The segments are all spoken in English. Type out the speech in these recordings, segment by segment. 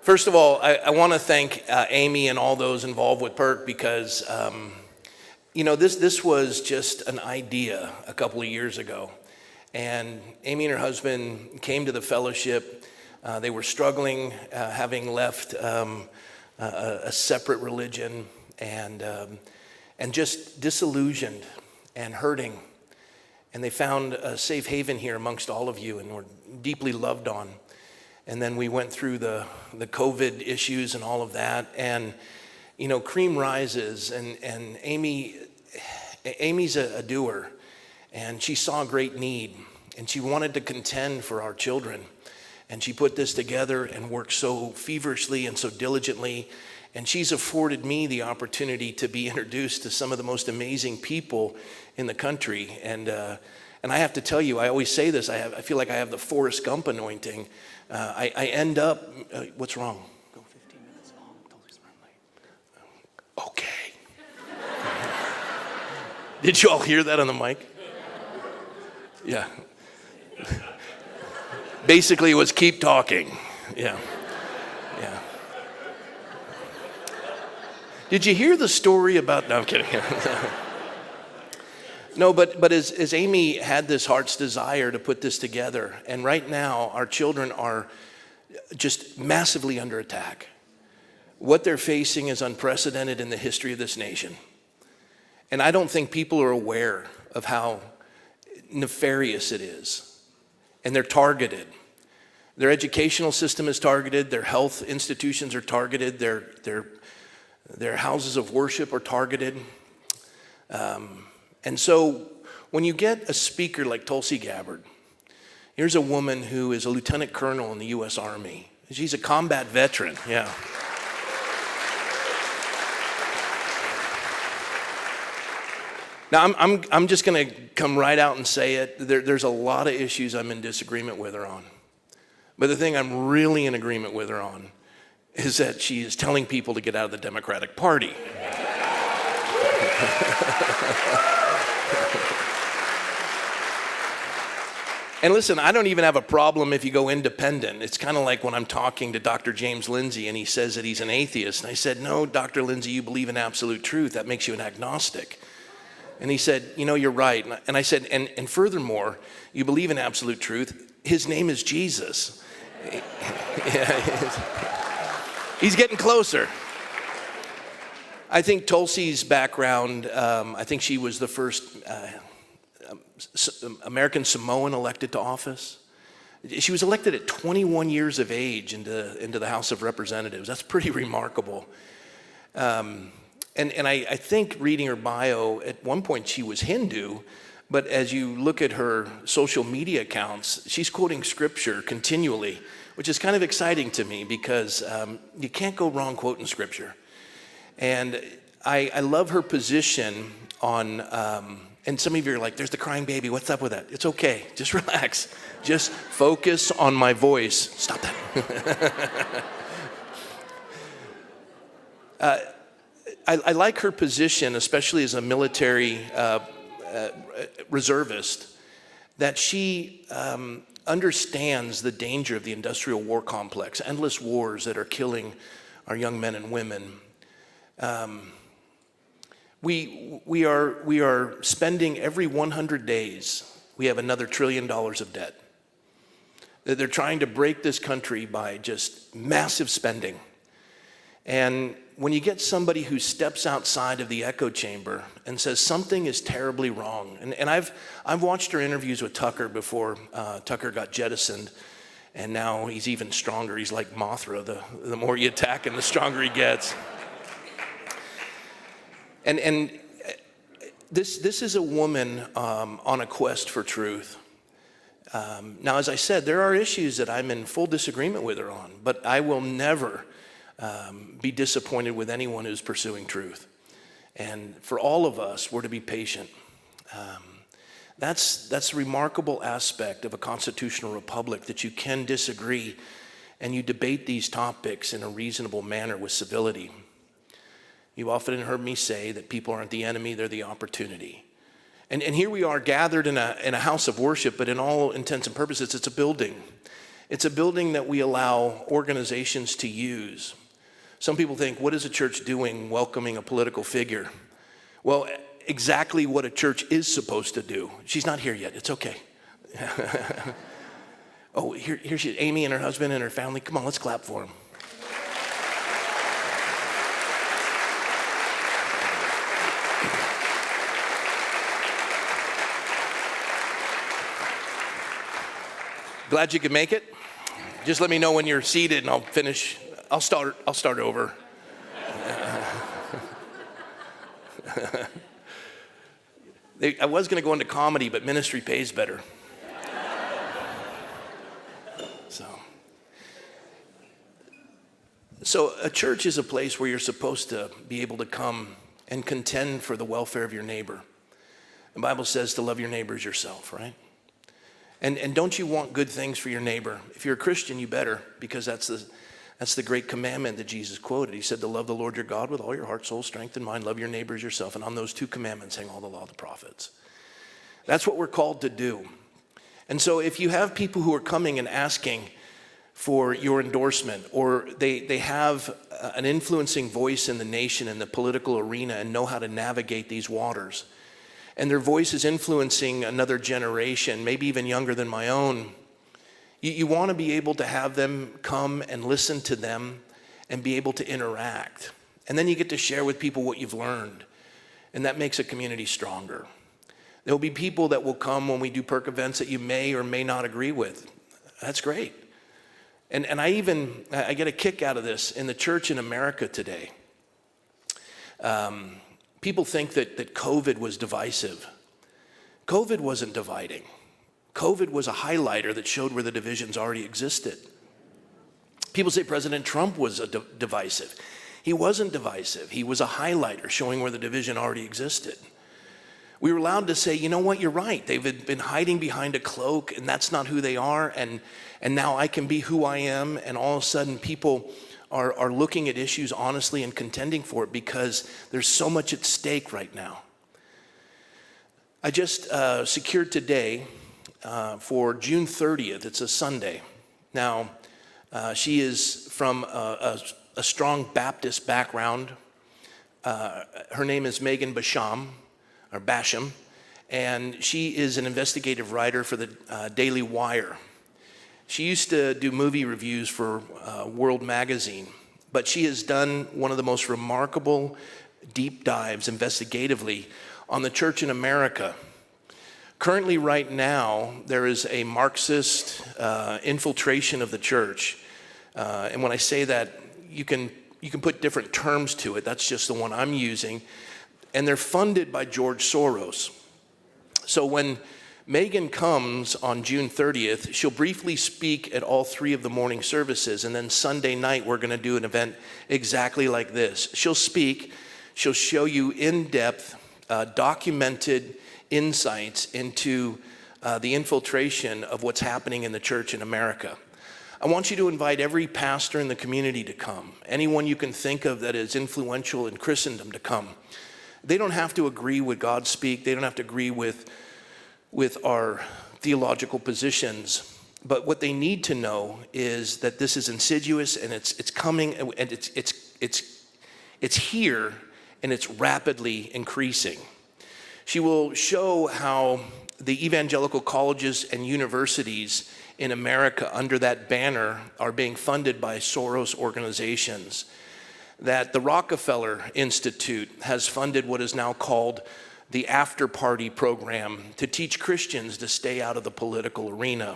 First of all, I want to thank Amy and all those involved with PERK because, this was just an idea a couple of years ago. And Amy and her husband came to the fellowship. They were struggling, having left a separate religion and just disillusioned and hurting. And they found a safe haven here amongst all of you and were deeply loved on. And then we went through the COVID issues and all of that. And, cream rises. And Amy's a doer. And she saw great need. And she wanted to contend for our children. And she put this together and worked so feverishly and so diligently. And she's afforded me the opportunity to be introduced to some of the most amazing people in the country. And I have to tell you, I always say this, I feel like I have the Forrest Gump anointing. I end up, what's wrong? Go 15 minutes long, Tulsi's running late. Okay. Did you all hear that on the mic? Yeah. Basically it was keep talking. Yeah. Did you hear the story about, no, I'm kidding. No, but as Amy had this heart's desire to put this together, and right now our children are just massively under attack. What they're facing is unprecedented in the history of this nation. And I don't think people are aware of how nefarious it is. And they're targeted. Their educational system is targeted, their health institutions are targeted, their houses of worship are targeted. And so when you get a speaker like Tulsi Gabbard, here's a woman who is a lieutenant colonel in the U.S. Army. She's a combat veteran, yeah. Now, I'm just going to come right out and say it. There's a lot of issues I'm in disagreement with her on. But the thing I'm really in agreement with her on is that she is telling people to get out of the Democratic Party. And listen, I don't even have a problem if you go independent. It's kind of like when I'm talking to Dr. James Lindsay and he says that he's an atheist. And I said, no, Dr. Lindsay, you believe in absolute truth. That makes you an agnostic. And he said, you're right. And I said, and furthermore, you believe in absolute truth. His name is Jesus. He's getting closer. I think Tulsi's background, I think she was the first American Samoan elected to office. She was elected at 21 years of age into the House of Representatives. That's pretty remarkable. And I think reading her bio, at one point she was Hindu, but as you look at her social media accounts, she's quoting scripture continually, which is kind of exciting to me because you can't go wrong quoting scripture. And I love her position on, and some of you are like, there's the crying baby, what's up with that? It's okay, just relax. Just focus on my voice. Stop that. I like her position, especially as a military reservist, that she understands the danger of the industrial war complex, endless wars that are killing our young men and women. We are spending every 100 days, we have another $1 trillion of debt. They're trying to break this country by just massive spending. And when you get somebody who steps outside of the echo chamber and says something is terribly wrong, and I've watched her interviews with Tucker before Tucker got jettisoned, and now he's even stronger. He's like Mothra. The more you attack him, the stronger he gets. And this is a woman on a quest for truth. Now, as I said, there are issues that I'm in full disagreement with her on, but I will never be disappointed with anyone who's pursuing truth. And for all of us, we're to be patient. That's a remarkable aspect of a constitutional republic, that you can disagree and you debate these topics in a reasonable manner with civility. You've often heard me say that people aren't the enemy, they're the opportunity. And here we are gathered in a house of worship, but in all intents and purposes, it's a building. It's a building that we allow organizations to use. Some people think, what is a church doing welcoming a political figure? Well, exactly what a church is supposed to do. She's not here yet. It's okay. Oh, here she is, Amy and her husband and her family. Come on, let's clap for them. Glad you could make it. Just let me know when you're seated and I'll finish. I'll start over. I was going to go into comedy, but ministry pays better. So a church is a place where you're supposed to be able to come and contend for the welfare of your neighbor. The Bible says to love your neighbor as yourself, right? And don't you want good things for your neighbor? If you're a Christian, you better, because that's the great commandment that Jesus quoted. He said to love the Lord your God with all your heart, soul, strength, and mind. Love your neighbor as yourself. And on those two commandments hang all the law of the prophets. That's what we're called to do. And so if you have people who are coming and asking for your endorsement, or they have an influencing voice in the nation, in the political arena, and know how to navigate these waters, and their voice is influencing another generation, maybe even younger than my own, you want to be able to have them come and listen to them and be able to interact. And then you get to share with people what you've learned, and that makes a community stronger. There will be people that will come when we do PERK events that you may or may not agree with. That's great. And I get a kick out of this in the church in America today. People think that COVID was divisive. COVID wasn't dividing. COVID was a highlighter that showed where the divisions already existed. People say President Trump was divisive. He wasn't divisive. He was a highlighter showing where the division already existed. We were allowed to say, you know what, you're right. They've been hiding behind a cloak, and that's not who they are, and now I can be who I am, and all of a sudden people are looking at issues honestly and contending for it because there's so much at stake right now. I just secured today for June 30th, it's a Sunday. Now, she is from a strong Baptist background. Her name is Megan Basham, and she is an investigative writer for the Daily Wire. She used to do movie reviews for World Magazine, but she has done one of the most remarkable deep dives investigatively on the church in America. Currently, right now, there is a Marxist infiltration of the church. And when I say that, you can put different terms to it. That's just the one I'm using. And they're funded by George Soros. So when Megan comes on June 30th, she'll briefly speak at all three of the morning services, and then Sunday night we're going to do an event exactly like this. She'll speak, she'll show you in-depth, documented insights into the infiltration of what's happening in the church in America. I want you to invite every pastor in the community to come, anyone you can think of that is influential in Christendom to come. They don't have to agree with Godspeak, they don't have to agree with our theological positions, but what they need to know is that this is insidious and it's coming and it's here and it's rapidly increasing. She will show how the evangelical colleges and universities in America under that banner are being funded by Soros organizations, that the Rockefeller Institute has funded what is now called the After Party program to teach Christians to stay out of the political arena.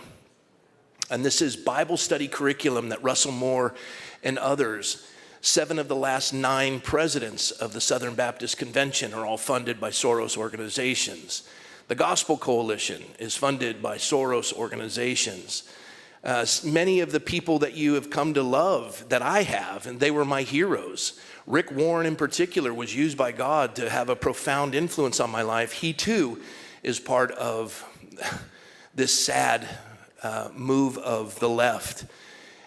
And this is Bible study curriculum that Russell Moore and others, 7 of the last 9 presidents of the Southern Baptist Convention are all funded by Soros organizations. The Gospel Coalition is funded by Soros organizations. Many of the people that you have come to love, that I have, and they were my heroes. Rick Warren in particular was used by God to have a profound influence on my life. He too is part of this sad move of the left.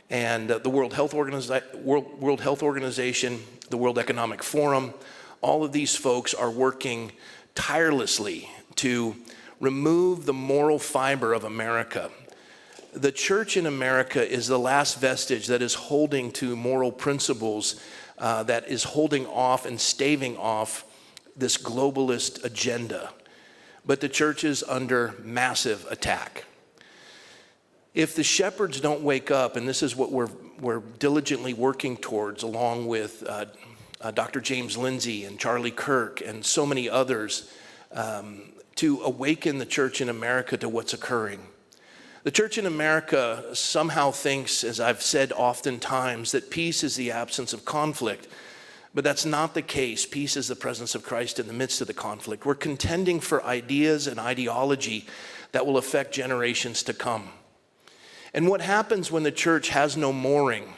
And the World Health Organization, the World Economic Forum, all of these folks are working tirelessly to remove the moral fiber of America. the church in America is the last vestige that is holding to moral principles, that is holding off and staving off this globalist agenda. But the church is under massive attack. If the shepherds don't wake up, and this is what we're diligently working towards, along with Dr. James Lindsay and Charlie Kirk and so many others, to awaken the church in America to what's occurring. The church in America somehow thinks, as I've said oftentimes, that peace is the absence of conflict. But that's not the case. Peace is the presence of Christ in the midst of the conflict. We're contending for ideas and ideology that will affect generations to come. And what happens when the church has no mooring?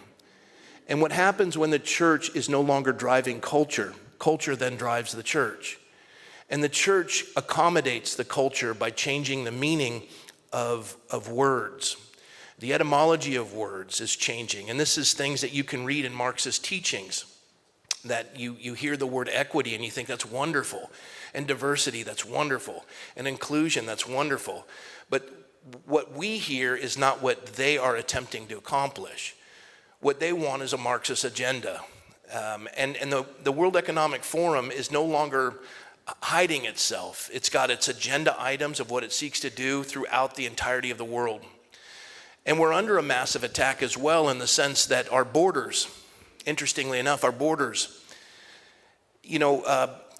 And what happens when the church is no longer driving culture? Culture then drives the church. And the church accommodates the culture by changing the meaning of words. The etymology of words is changing. And this is things that you can read in Marxist teachings, that you hear the word equity and you think that's wonderful, and diversity, that's wonderful, and inclusion, that's wonderful. But what we hear is not what they are attempting to accomplish. What they want is a Marxist agenda. And the World Economic Forum is no longer hiding itself. It's got its agenda items of what it seeks to do throughout the entirety of the world. And we're under a massive attack as well, in the sense that our borders, interestingly enough, our borders,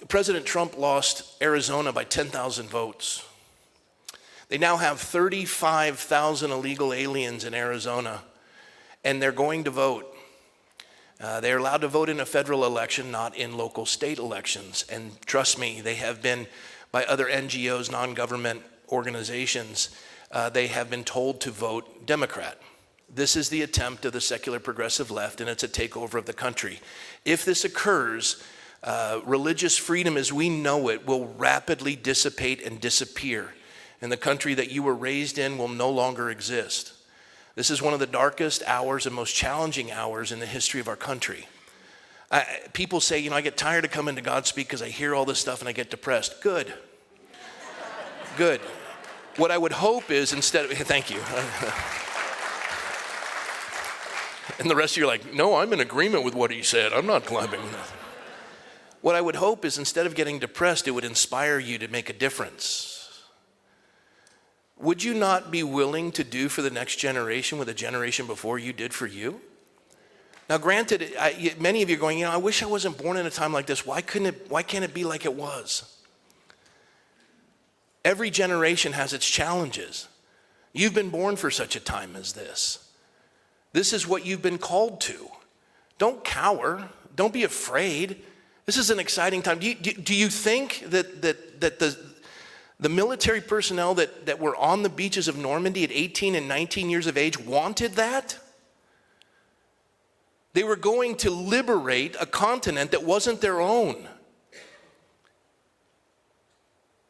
President Trump lost Arizona by 10,000 votes. They now have 35,000 illegal aliens in Arizona, and they're going to vote. They're allowed to vote in a federal election, not in local state elections. And trust me, they have been, by other NGOs, non-government organizations, they have been told to vote Democrat. This is the attempt of the secular progressive left, and it's a takeover of the country. If this occurs, religious freedom as we know it will rapidly dissipate and disappear, and the country that you were raised in will no longer exist. This is one of the darkest hours and most challenging hours in the history of our country. People say, I get tired of coming to Godspeak because I hear all this stuff and I get depressed. Good. Good. What I would hope is thank you. And the rest of you are like, no, I'm in agreement with what he said. I'm not climbing. What I would hope is, instead of getting depressed, it would inspire you to make a difference. Would you not be willing to do for the next generation what the generation before you did for you? Now, granted, many of you are going, I wish I wasn't born in a time like this. Why can't it be like it was? Every generation has its challenges. You've been born for such a time as this. This is what you've been called to. Don't cower. Don't be afraid. This is an exciting time. Do you think that the military personnel that were on the beaches of Normandy at 18 and 19 years of age wanted that? They were going to liberate a continent that wasn't their own.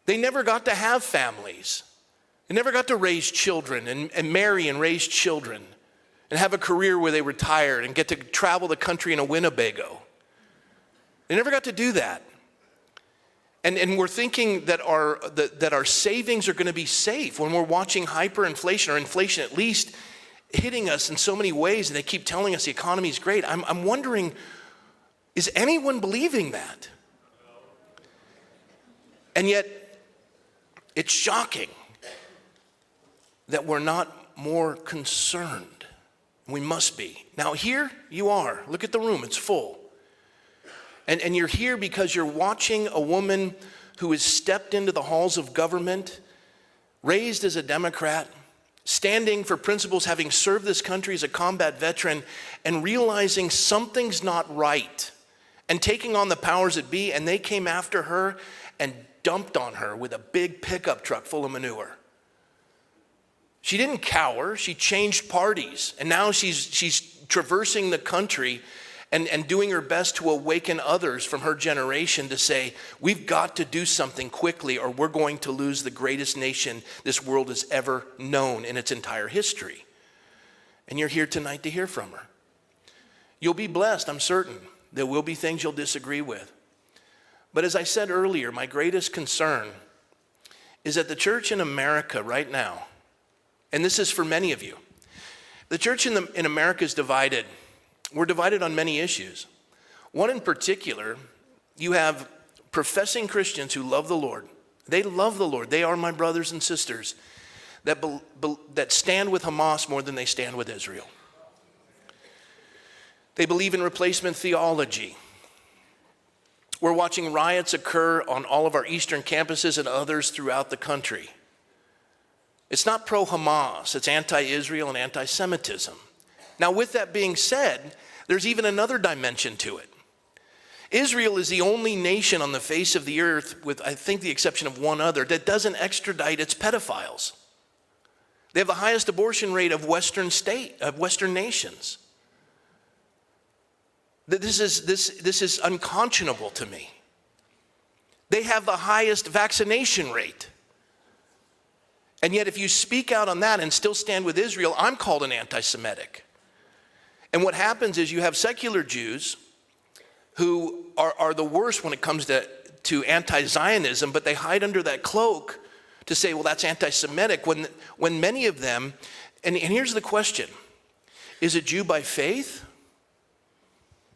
They never got to have families. They never got to raise children and marry and raise children and have a career where they retired and get to travel the country in a Winnebago. They never got to do that. And we're thinking that our savings are going to be safe when we're watching hyperinflation, or inflation at least, hitting us in so many ways, and they keep telling us the economy is great. I'm wondering, is anyone believing that? And yet, it's shocking that we're not more concerned. We must be. Now here you are. Look at the room. It's full. And you're here because you're watching a woman who has stepped into the halls of government, raised as a Democrat, standing for principles, having served this country as a combat veteran, and realizing something's not right, and taking on the powers that be, and they came after her and dumped on her with a big pickup truck full of manure. She didn't cower, she changed parties, and now she's traversing the country and doing her best to awaken others from her generation to say, we've got to do something quickly or we're going to lose the greatest nation this world has ever known in its entire history. And you're here tonight to hear from her. You'll be blessed, I'm certain. There will be things you'll disagree with. But as I said earlier, my greatest concern is that the church in America right now And this is for many of you. The church in America is divided. We're divided on many issues. One in particular, you have professing Christians who love the Lord. They love the Lord. They are my brothers and sisters that stand with Hamas more than they stand with Israel. They believe in replacement theology. We're watching riots occur on all of our eastern campuses and others throughout the country. It's not pro-Hamas, it's anti-Israel and anti-Semitism. Now, with that being said, there's even another dimension to it. Israel is the only nation on the face of the earth, with I think the exception of one other, that doesn't extradite its pedophiles. They have the highest abortion rate of Western nations. This is unconscionable to me. They have the highest vaccination rate. And yet if you speak out on that and still stand with Israel, I'm called an anti-Semitic. And what happens is you have secular Jews who are the worst when it comes to anti-Zionism, but they hide under that cloak to say, well, that's anti-Semitic, when many of them, and here's the question, is a Jew by faith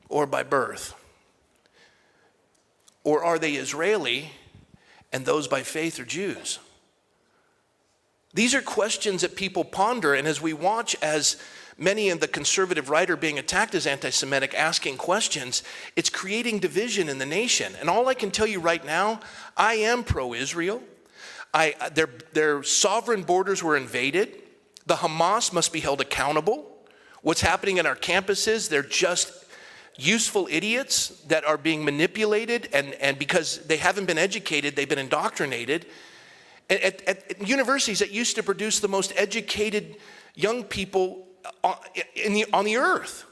or by birth? Or are they Israeli and those by faith are Jews? These are questions that people ponder, and as we watch as many of the conservative right are being attacked as anti-Semitic, asking questions, it's creating division in the nation. And all I can tell you right now, I am pro-Israel. Their sovereign borders were invaded. The Hamas must be held accountable. What's happening in our campuses, they're just useful idiots that are being manipulated, and because they haven't been educated, they've been indoctrinated. At universities that used to produce the most educated young people on the earth.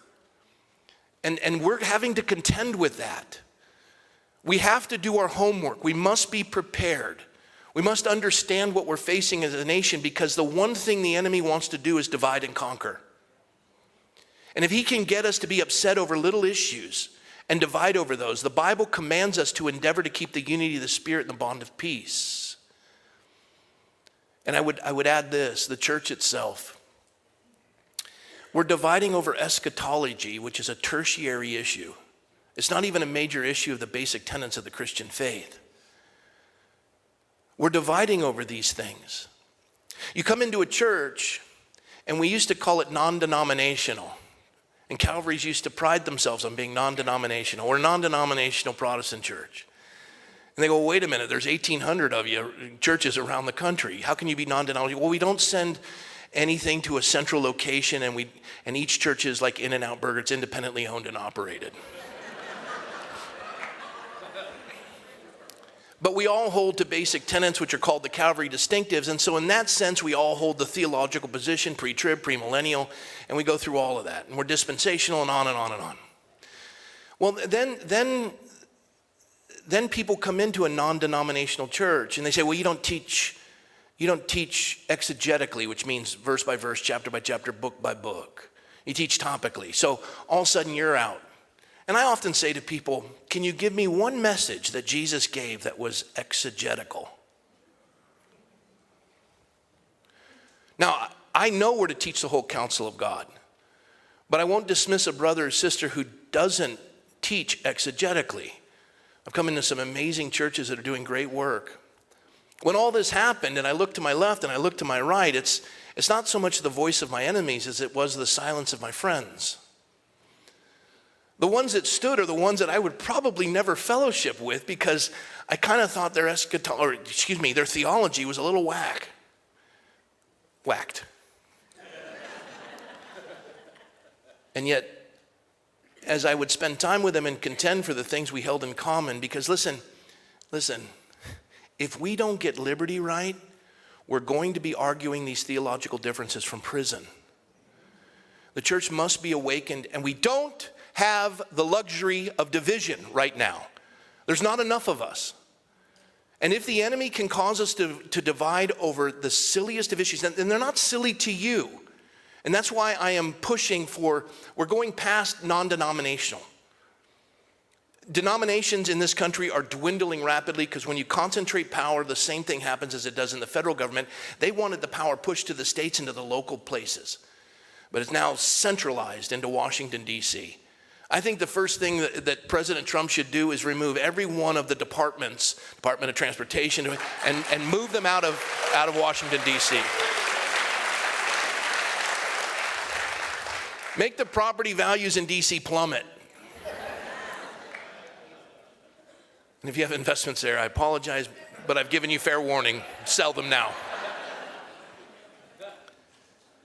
And we're having to contend with that. We have to do our homework. We must be prepared. We must understand what we're facing as a nation, because the one thing the enemy wants to do is divide and conquer. And if he can get us to be upset over little issues and divide over those, the Bible commands us to endeavor to keep the unity of the Spirit and the bond of peace. And I would add this, the church itself. We're dividing over eschatology, which is a tertiary issue. It's not even a major issue of the basic tenets of the Christian faith. We're dividing over these things. You come into a church, and we used to call it non-denominational. And Calvary's used to pride themselves on being non-denominational. We're a non-denominational Protestant church. And they go, wait a minute, there's 1,800 of you churches around the country. How can you be non-denominational? Well, we don't send anything to a central location, and each church is like In-N-Out Burger. It's independently owned and operated. But we all hold to basic tenets, which are called the Calvary distinctives. And so in that sense, we all hold the theological position, pre-trib, premillennial, and we go through all of that. And we're dispensational and on and on and on. Well, then people come into a non-denominational church and they say, well, you don't teach exegetically, which means verse by verse, chapter by chapter, book by book. You teach topically. So all of a sudden you're out. And I often say to people, can you give me one message that Jesus gave that was exegetical? Now, I know we're to teach the whole counsel of God, but I won't dismiss a brother or sister who doesn't teach exegetically. I've come into some amazing churches that are doing great work. When all this happened, and I looked to my left and I looked to my right, it's not so much the voice of my enemies as it was the silence of my friends. The ones that stood are the ones that I would probably never fellowship with, because I kind of thought their theology was a little whacked. And yet, as I would spend time with them and contend for the things we held in common, because listen, if we don't get liberty right, we're going to be arguing these theological differences from prison. The church must be awakened, and we don't have the luxury of division right now. There's not enough of us. And if the enemy can cause us to divide over the silliest of issues, and they're not silly to you, and that's why I am pushing for, we're going past non-denominational. Denominations in this country are dwindling rapidly because when you concentrate power, the same thing happens as it does in the federal government. They wanted the power pushed to the states and to the local places, but it's now centralized into Washington, D.C. I think the first thing that President Trump should do is remove every one of the departments, Department of Transportation, and move them out of Washington, D.C. Make the property values in D.C. plummet. And if you have investments there, I apologize, but I've given you fair warning. Sell them now.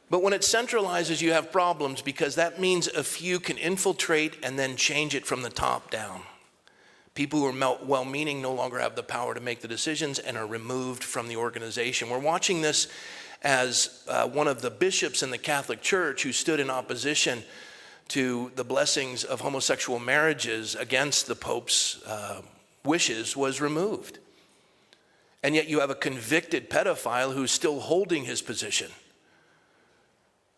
But when it centralizes, you have problems because that means a few can infiltrate and then change it from the top down. People who are well-meaning no longer have the power to make the decisions and are removed from the organization. We're watching this as one of the bishops in the Catholic Church who stood in opposition to the blessings of homosexual marriages against the Pope's wishes was removed. And yet you have a convicted pedophile who's still holding his position.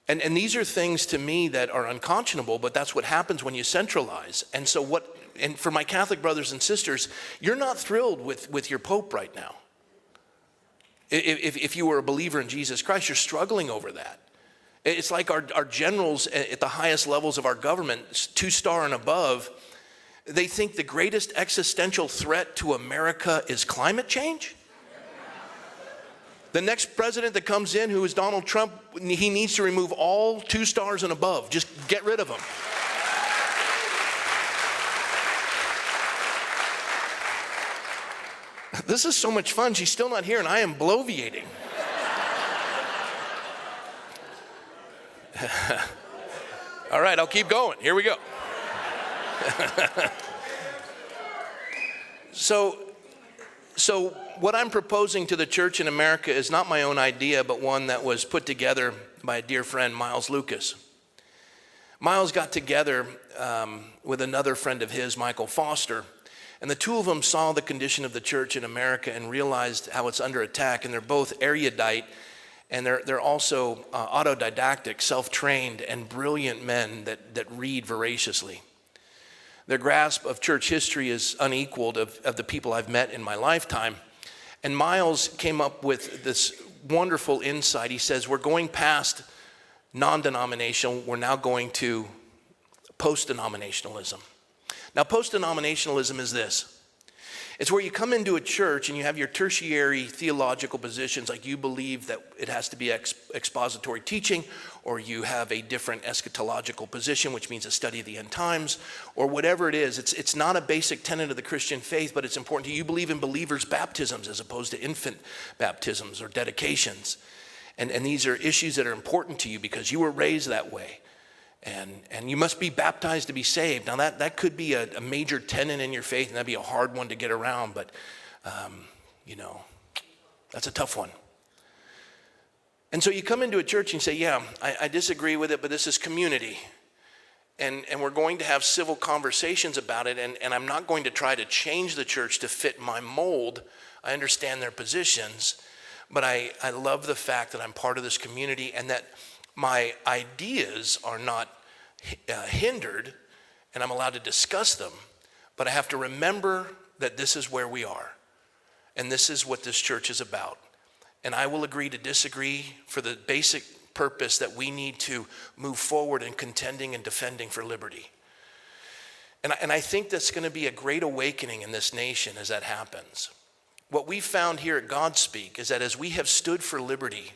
And these are things to me that are unconscionable, but that's what happens when you centralize. And so and for my Catholic brothers and sisters, you're not thrilled with your Pope right now. If you were a believer in Jesus Christ, you're struggling over that. It's like our generals at the highest levels of our government, 2-star and above, they think the greatest existential threat to America is climate change. The next president that comes in, who is Donald Trump, he needs to remove all 2 stars and above. Just get rid of them. This is so much fun. She's still not here, and I am bloviating. All right, I'll keep going. Here we go. So what I'm proposing to the church in America is not my own idea, but one that was put together by a dear friend, Miles Lucas. Miles got together with another friend of his, Michael Foster, and the two of them saw the condition of the church in America and realized how it's under attack, and they're both erudite, and they're also autodidactic, self-trained, and brilliant men that read voraciously. Their grasp of church history is unequaled of the people I've met in my lifetime. And Miles came up with this wonderful insight. He says, we're going past non-denominational, we're now going to post-denominationalism. Now, post-denominationalism is this. It's where you come into a church and you have your tertiary theological positions, like you believe that it has to be expository teaching, or you have a different eschatological position, which means a study of the end times, or whatever it is. It's not a basic tenet of the Christian faith, but it's important to you. You believe in believers' baptisms as opposed to infant baptisms or dedications. And these are issues that are important to you because you were raised that way. And you must be baptized to be saved. Now that could be a major tenet in your faith, and that'd be a hard one to get around, but that's a tough one. And so you come into a church and you say, yeah, I disagree with it, but this is community. And we're going to have civil conversations about it, and I'm not going to try to change the church to fit my mold. I understand their positions, but I love the fact that I'm part of this community and that my ideas are not hindered, and I'm allowed to discuss them, but I have to remember that this is where we are, and this is what this church is about. And I will agree to disagree for the basic purpose that we need to move forward in contending and defending for liberty. And I think that's going to be a great awakening in this nation as that happens. What we found here at Godspeak is that as we have stood for liberty,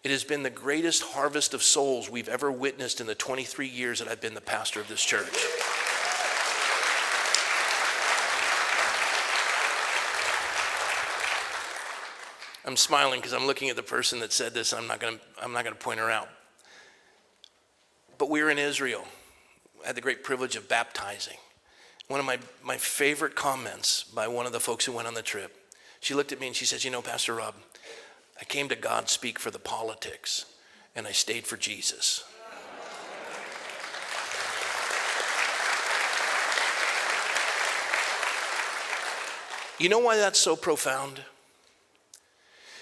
it has been the greatest harvest of souls we've ever witnessed in the 23 years that I've been the pastor of this church. I'm smiling because I'm looking at the person that said this. I'm not going to point her out. But we were in Israel. I had the great privilege of baptizing. One of my favorite comments by one of the folks who went on the trip, she looked at me and she says, Pastor Rob, I came to Godspeak for the politics, and I stayed for Jesus. You know why that's so profound?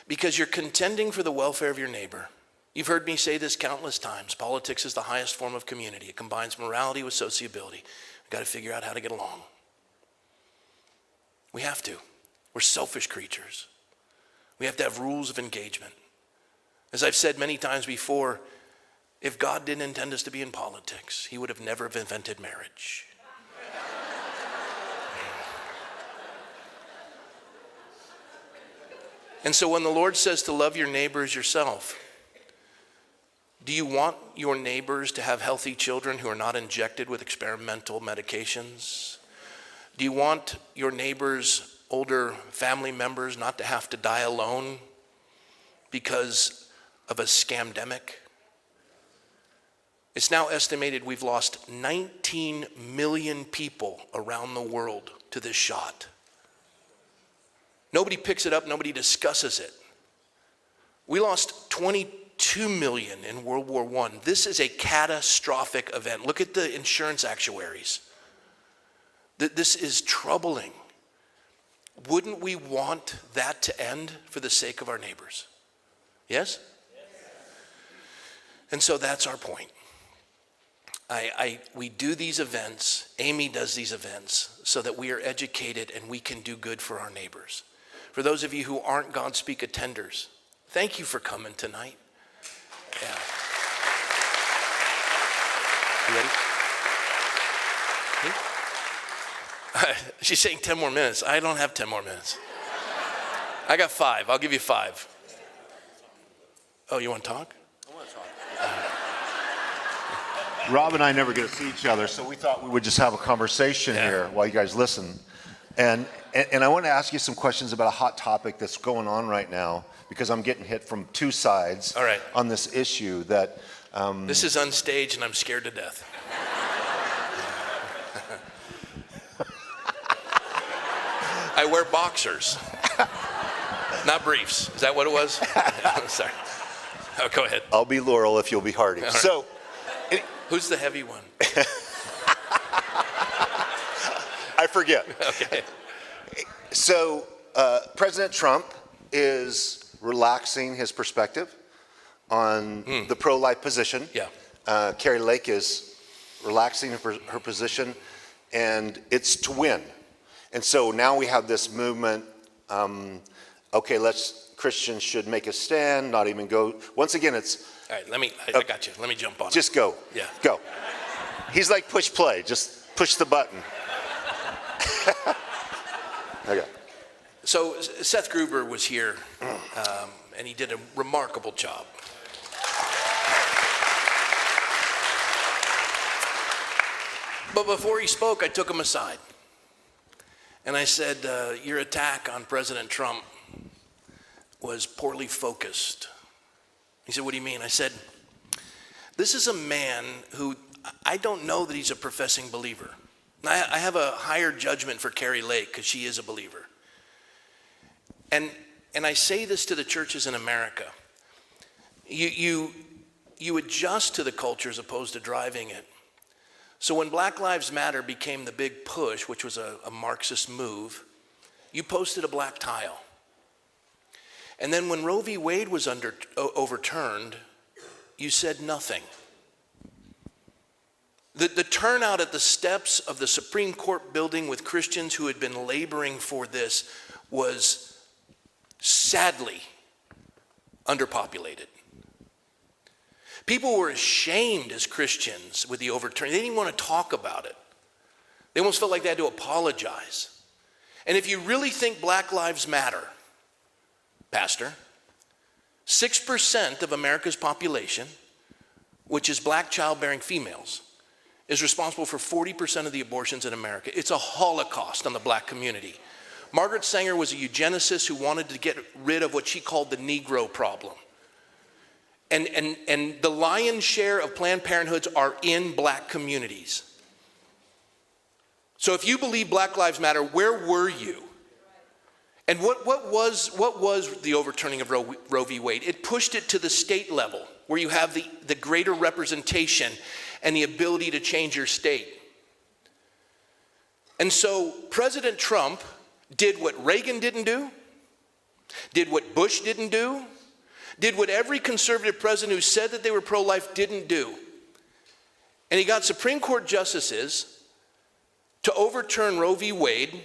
Because you're contending for the welfare of your neighbor. You've heard me say this countless times. Politics is the highest form of community. It combines morality with sociability. We've got to figure out how to get along. We have to. We're selfish creatures. We have to have rules of engagement. As I've said many times before, if God didn't intend us to be in politics, he would have never invented marriage. And so when the Lord says to love your neighbor as yourself, do you want your neighbors to have healthy children who are not injected with experimental medications? Do you want your neighbors' older family members not to have to die alone because of a scamdemic? It's now estimated we've lost 19 million people around the world to this shot. Nobody picks it up, nobody discusses it. We lost 22 million in World War I. This is a catastrophic event. Look at the insurance actuaries. This is troubling. Wouldn't we want that to end for the sake of our neighbors? Yes? And so that's our point. We do these events, Amy does these events, so that we are educated and we can do good for our neighbors. For those of you who aren't Godspeak attenders, thank you for coming tonight. Yeah. You ready? She's saying 10 more minutes. I don't have 10 more minutes. I got 5. I'll give you 5. Oh, you want to talk? I want to talk. Rob and I never get to see each other, so we thought we would just have a conversation here while you guys listen. And I want to ask you some questions about a hot topic that's going on right now, because I'm getting hit from 2 sides on this issue that... This is unstaged and I'm scared to death. I wear boxers, not briefs. Is that what it was? Sorry. Oh, go ahead. I'll be Laurel if you'll be Hardy. Right. So, who's the heavy one? I forget. Okay. So, President Trump is relaxing his perspective on the pro-life position. Yeah. Carrie Lake is relaxing her position, and it's to win. And so now we have this movement, Christians should make a stand, not even go. Once again, it's... All right, I got you. Let me jump on it. Just go. Yeah. Go. He's like push play, just push the button. Okay. So Seth Gruber was here, and he did a remarkable job. But before he spoke, I took him aside. And I said, your attack on President Trump was poorly focused. He said, what do you mean? I said, this is a man who, I don't know that he's a professing believer. I have a higher judgment for Carrie Lake because she is a believer. And I say this to the churches in America. You adjust to the culture as opposed to driving it. So when Black Lives Matter became the big push, which was a Marxist move, you posted a black tile. And then when Roe v. Wade was overturned, you said nothing. The turnout at the steps of the Supreme Court building with Christians who had been laboring for this was sadly underpopulated. People were ashamed as Christians with the overturning. They didn't even want to talk about it. They almost felt like they had to apologize. And if you really think Black Lives Matter, Pastor, 6% of America's population, which is black childbearing females, is responsible for 40% of the abortions in America. It's a holocaust on the black community. Margaret Sanger was a eugenicist who wanted to get rid of what she called the Negro problem. And the lion's share of Planned Parenthoods are in black communities. So if you believe Black Lives Matter, where were you? And what was the overturning of Roe v. Wade? It pushed it to the state level, where you have the greater representation and the ability to change your state. And so President Trump did what Reagan didn't do, did what Bush didn't do, did what every conservative president who said that they were pro-life didn't do. And he got Supreme Court justices to overturn Roe v. Wade,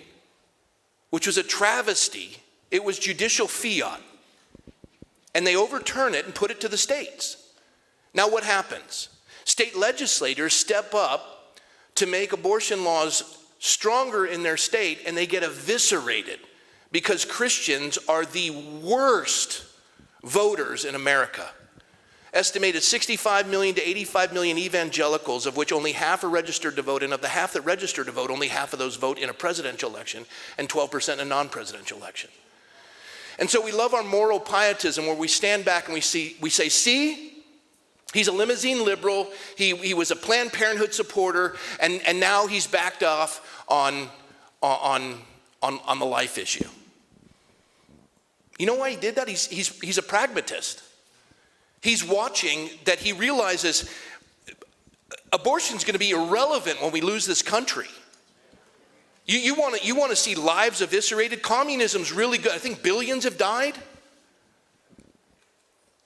which was a travesty. It was judicial fiat. And they overturn it and put it to the states. Now what happens? State legislators step up to make abortion laws stronger in their state, and they get eviscerated because Christians are the worst voters in America. Estimated 65 million to 85 million evangelicals, of which only half are registered to vote, and of the half that register to vote, only half of those vote in a presidential election and 12% in a non-presidential election. And so we love our moral pietism where we stand back and we say, see, he's a limousine liberal, he was a Planned Parenthood supporter, and now he's backed off on the life issue. You know why he did that? He's a pragmatist. He's watching that he realizes abortion's going to be irrelevant when we lose this country. You want to see lives eviscerated? Communism's really good. I think billions have died.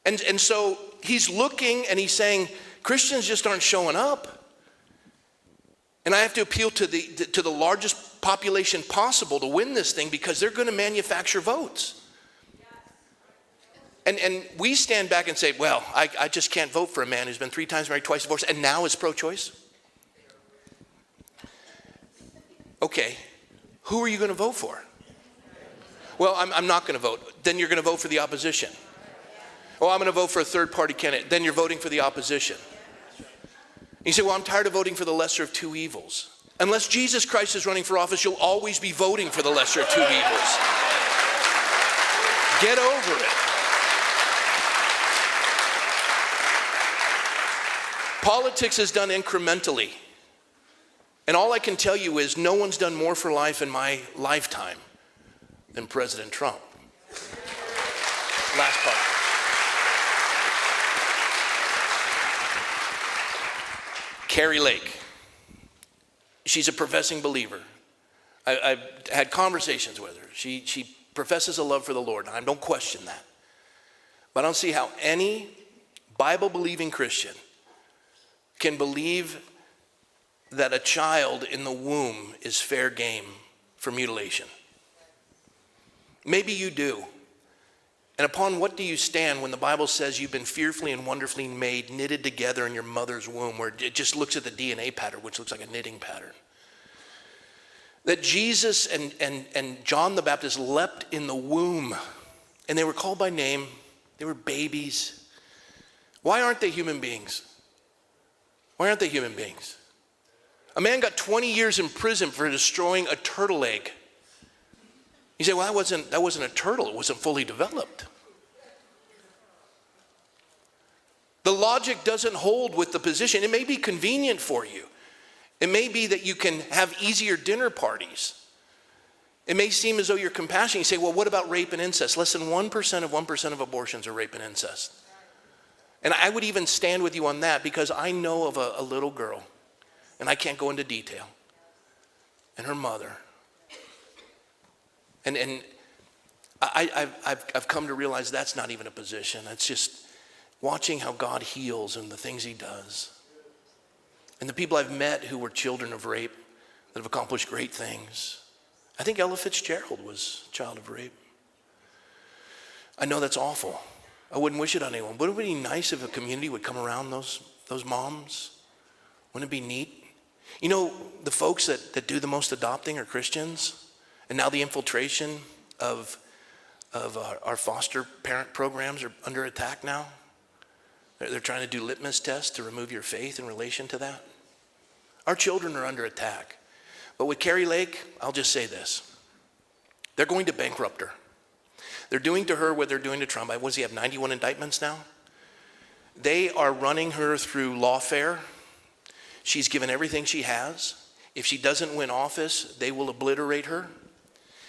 And so he's looking and he's saying, Christians just aren't showing up. And I have to appeal to the largest population possible to win this thing because they're going to manufacture votes. And we stand back and say, well, I just can't vote for a man who's been 3 times married, twice divorced, and now is pro-choice. Okay, who are you going to vote for? Well, I'm not going to vote. Then you're going to vote for the opposition. Oh, I'm going to vote for a third-party candidate. Then you're voting for the opposition. You say, well, I'm tired of voting for the lesser of two evils. Unless Jesus Christ is running for office, you'll always be voting for the lesser of two evils. Get over it. Politics is done incrementally. And all I can tell you is no one's done more for life in my lifetime than President Trump. Last part. Carrie Lake. She's a professing believer. I've had conversations with her. She professes a love for the Lord. I don't question that. But I don't see how any Bible-believing Christian can believe that a child in the womb is fair game for mutilation. Maybe you do. And upon what do you stand when the Bible says you've been fearfully and wonderfully made, knitted together in your mother's womb, where it just looks at the DNA pattern, which looks like a knitting pattern? That Jesus and John the Baptist leapt in the womb, and they were called by name. They were babies. Why aren't they human beings? Why aren't they human beings? A man got 20 years in prison for destroying a turtle egg. You say, well, that wasn't a turtle. It wasn't fully developed. The logic doesn't hold with the position. It may be convenient for you. It may be that you can have easier dinner parties. It may seem as though you're compassionate. You say, well, what about rape and incest? Less than 1% of abortions are rape and incest. And I would even stand with you on that because I know of a little girl, and I can't go into detail, and her mother. And I've come to realize that's not even a position. It's just watching how God heals and the things he does. And the people I've met who were children of rape that have accomplished great things. I think Ella Fitzgerald was a child of rape. I know that's awful. I wouldn't wish it on anyone. Wouldn't it be nice if a community would come around those moms? Wouldn't it be neat? You know, the folks that do the most adopting are Christians. And now the infiltration of our foster parent programs are under attack now. They're trying to do litmus tests to remove your faith in relation to that. Our children are under attack. But with Carrie Lake, I'll just say this. They're going to bankrupt her. They're doing to her what they're doing to Trump. What does he have, 91 indictments now? They are running her through lawfare. She's given everything she has. If she doesn't win office, they will obliterate her.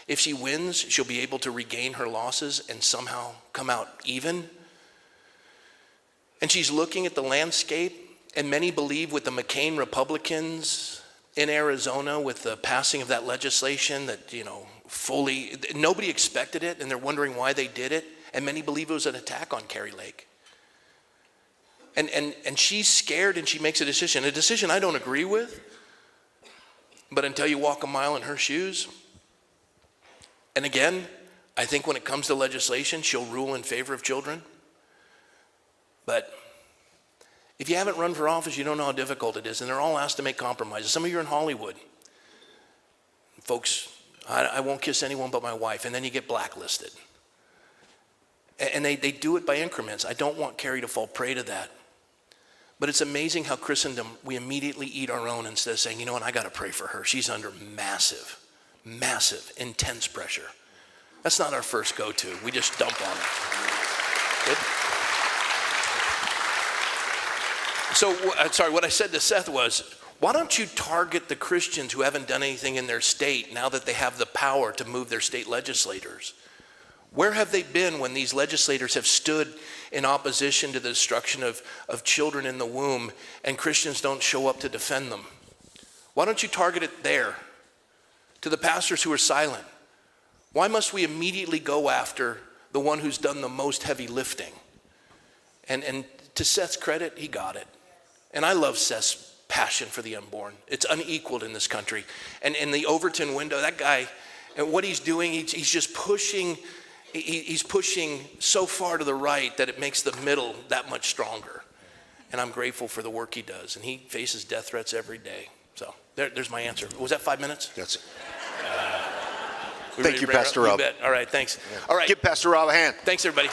If she wins, she'll be able to regain her losses and somehow come out even. And she's looking at the landscape, and many believe with the McCain Republicans in Arizona, with the passing of that legislation that, nobody expected it, and they're wondering why they did it. And many believe it was an attack on Carrie Lake. And she's scared, and she makes a decision I don't agree with. But until you walk a mile in her shoes, And again, I think when it comes to legislation, she'll rule in favor of children. But if you haven't run for office, you don't know how difficult it is. And they're all asked to make compromises. Some of you are in Hollywood. Folks, I won't kiss anyone but my wife. And then you get blacklisted. And they do it by increments. I don't want Carrie to fall prey to that. But it's amazing how Christendom, we immediately eat our own instead of saying, you know what, I got to pray for her. She's under massive, intense pressure. That's not our first go-to. We just dump on her. Good? So, sorry, what I said to Seth was, why don't you target the Christians who haven't done anything in their state now that they have the power to move their state legislators? Where have they been when these legislators have stood in opposition to the destruction of children in the womb and Christians don't show up to defend them? Why don't you target it there? To the pastors who are silent. Why must we immediately go after the one who's done the most heavy lifting? And to Seth's credit, he got it. And I love Seth's passion for the unborn. It's unequaled in this country. And in the Overton window, that guy, and what he's doing, he's just pushing. He's pushing so far to the right that it makes the middle that much stronger. And I'm grateful for the work he does. And he faces death threats every day. So there's my answer. Was that 5 minutes? That's it. Thank you, Pastor Rob. You bet. All right, thanks. Yeah. All right. Give Pastor Rob a hand. Thanks, everybody.